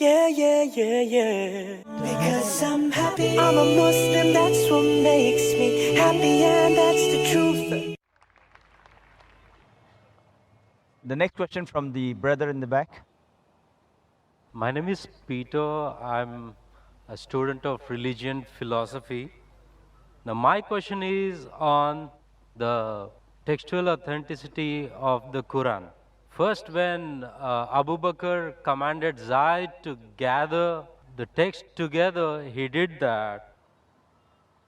Yeah, yeah, yeah, yeah. Because I'm happy. I'm a Muslim, that's what makes me happy, and that's the truth. The next question from the brother in the back. My name is Peter. I'm a student of religion philosophy. Now, my question is on the textual authenticity of the Quran. First, when Abu Bakr commanded Zaid to gather the text together, he did that.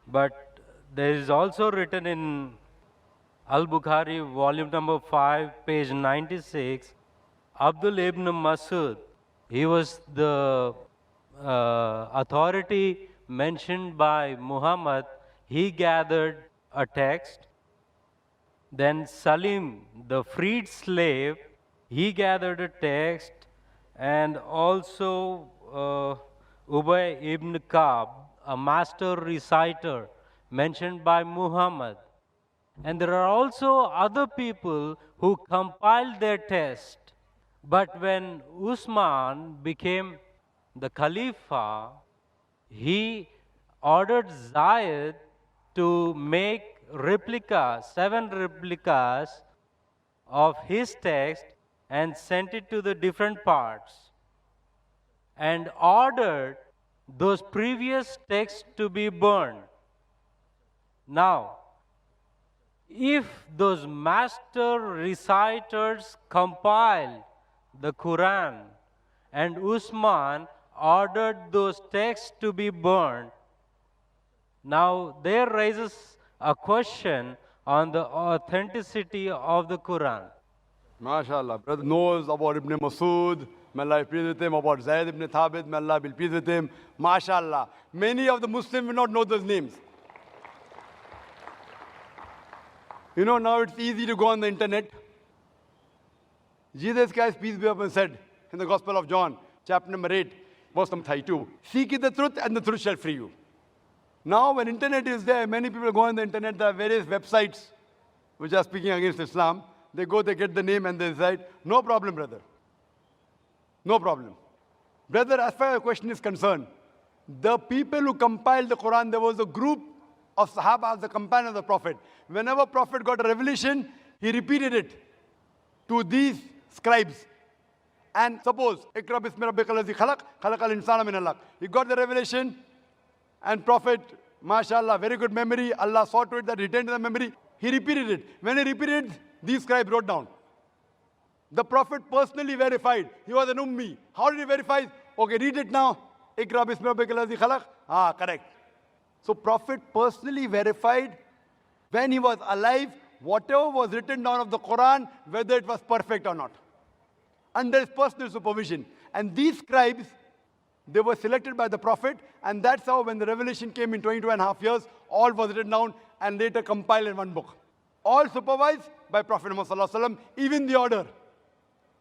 But there is also written in Al Bukhari, volume number 5, page 96, Abdul ibn Masud, he was the authority mentioned by Muhammad. He gathered a text. Then Salim, the freed slave, he gathered a text, and also Ubay ibn Ka'b, a master reciter mentioned by Muhammad. And there are also other people who compiled their text. But when Usman became the Khalifa, he ordered Zayed to make replicas, 7 replicas of his text and sent it to the different parts and ordered those previous texts to be burned. Now, if those master reciters compiled the Quran and Usman ordered those texts to be burned, now there rises a question on the authenticity of the Quran. MashaAllah. Brother knows about Ibn Masud, may Allah be pleased with him, about Zayd ibn Thabit, may Allah be pleased with him. MashaAllah. Many of the Muslims will not know those names. You know, now it's easy to go on the internet. Jesus Christ, peace be upon him, said in the Gospel of John, chapter number 8, verse number 32, seek ye the truth and the truth shall free you. Now, when internet is there, many people go on the internet, there are various websites which are speaking against Islam. They go, they get the name and they decide, no problem, brother. No problem. Brother, as far as your question is concerned, the people who compiled the Quran, there was a group of Sahaba, the companion of the Prophet. Whenever Prophet got a revelation, he repeated it to these scribes. And suppose, Ikra bismi rabbika allazi khalaq, khalaqal insana min alaq. He got the revelation, and Prophet, mashallah, very good memory, Allah saw to it that he retained the memory. He repeated it. When he repeated it, these scribes wrote down. The Prophet personally verified. He was an ummi. How did he verify? Okay, read it now. Ikra bismi rabbika allazi khalaq. Ah, correct. So Prophet personally verified when he was alive, whatever was written down of the Quran, whether it was perfect or not. Under his personal supervision. And these scribes, they were selected by the Prophet, and that's how when the revelation came in 22.5 years, all was written down and later compiled in one book. All supervised by Prophet Muhammad, even the order.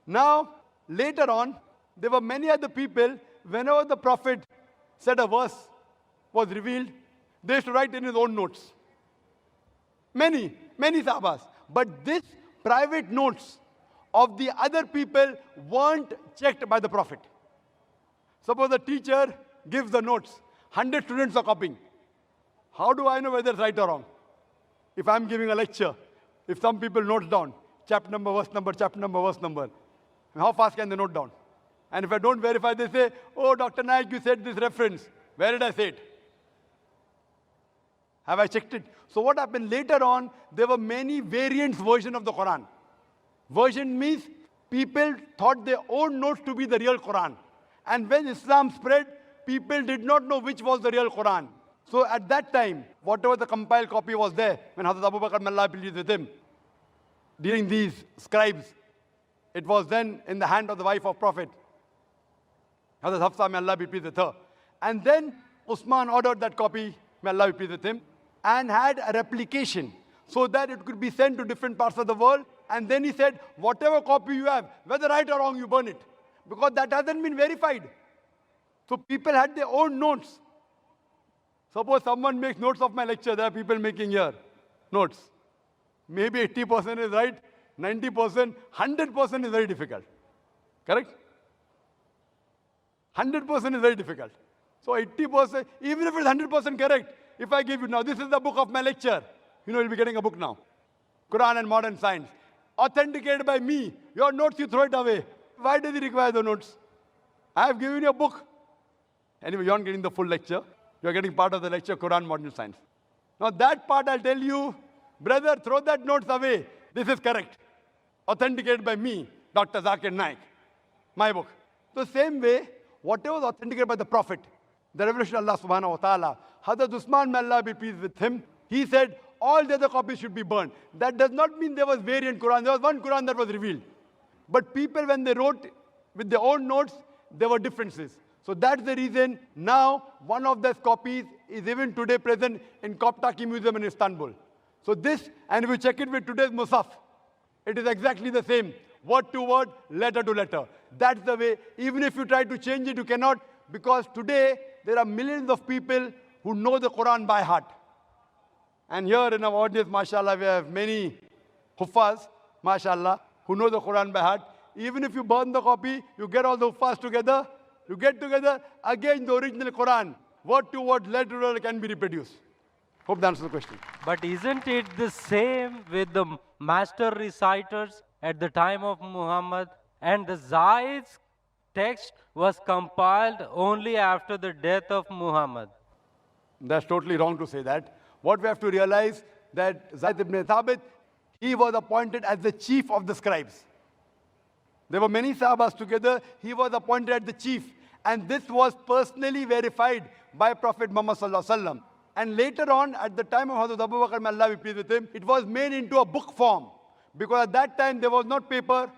Now, later on, there were many other people, whenever the Prophet said a verse was revealed, they used to write in his own notes. Many Sahabas. But this private notes of the other people weren't checked by the Prophet. Suppose the teacher gives the notes, 100 students are copying. How do I know whether it's right or wrong? If I'm giving a lecture, if some people note down, chapter number, verse number, chapter number, verse number, how fast can they note down? And if I don't verify, they say, oh, Dr. Naik, you said this reference. Where did I say it? Have I checked it? So what happened later on, there were many variants version of the Quran. Version means people thought their own notes to be the real Quran. And when Islam spread, people did not know which was the real Quran. So at that time, whatever the compiled copy was there, when Hazrat Abu Bakr, may Allah be pleased with him, during these scribes, it was then in the hand of the wife of Prophet. Hazrat Hafsa, may Allah be pleased with her. And then Usman ordered that copy, may Allah be pleased with him, and had a replication so that it could be sent to different parts of the world. And then he said, whatever copy you have, whether right or wrong, you burn it. Because that hasn't been verified. So people had their own notes. Suppose someone makes notes of my lecture, there are people making here notes. Maybe 80% is right, 90%, 100% is very difficult. Correct? 100% is very difficult. So 80%, even if it's 100% correct, if I give you now, this is the book of my lecture. You'll be getting a book now. Quran and Modern Science. Authenticated by me. Your notes, you throw it away. Why does he require the notes? I have given you a book. Anyway, you aren't getting the full lecture. You're getting part of the lecture, Quran, Modern Science. Now that part I'll tell you, brother, throw that notes away. This is correct. Authenticated by me, Dr. Zakir Naik. My book. The same way, whatever was authenticated by the Prophet, the revelation of Allah subhanahu wa ta'ala, Hazrat Usman, may Allah be pleased with him, he said, all the other copies should be burned. That does not mean there was variant Quran. There was one Quran that was revealed. But people, when they wrote with their own notes, there were differences. So that's the reason now one of those copies is even today present in Koptaki Museum in Istanbul. So this, and if you check it with today's Musaf, it is exactly the same. Word to word, letter to letter. That's the way. Even if you try to change it, you cannot, because today there are millions of people who know the Quran by heart. And here in our audience, mashallah, we have many huffaz, mashallah, who know the Quran by heart. Even if you burn the copy, you get all the huffaz together, you get together, again the original Quran, word to word, letter to letter can be reproduced. Hope that answers the question. But isn't it the same with the master reciters at the time of Muhammad? And the Zaid's text was compiled only after the death of Muhammad. That's totally wrong to say that. What we have to realize that Zaid ibn Thabit, he was appointed as the chief of the scribes. There were many Sahabas together. He was appointed as the chief. And this was personally verified by Prophet Muhammad sallallahu alaihi wasallam. And later on, at the time of Hazrat Abu Bakr, may Allah be pleased with him, it was made into a book form. Because at that time, there was not paper,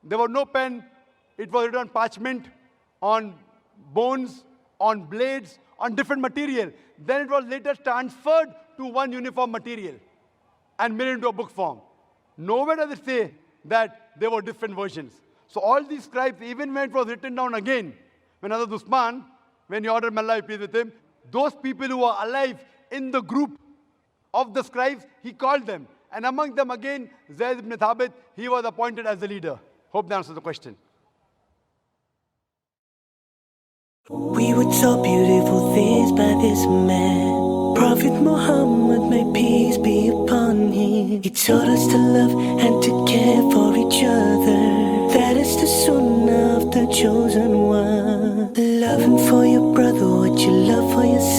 there was no pen. It was written on parchment, on bones, on blades, on different material. Then it was later transferred to one uniform material and made into a book form. Nowhere does it say that there were different versions. So all these scribes, even when it was written down again, when Hazrat Usman, when he ordered, may Allah be pleased with him, those people who were alive in the group of the scribes, he called them. And among them again, Zayd ibn Thabit, he was appointed as the leader. Hope that answers the question. We were taught beautiful things by this man, Prophet Muhammad, may peace be upon him. He taught us to love and to care for each other. That is the sunnah of the chosen one. Loving for your brother what you love for yourself.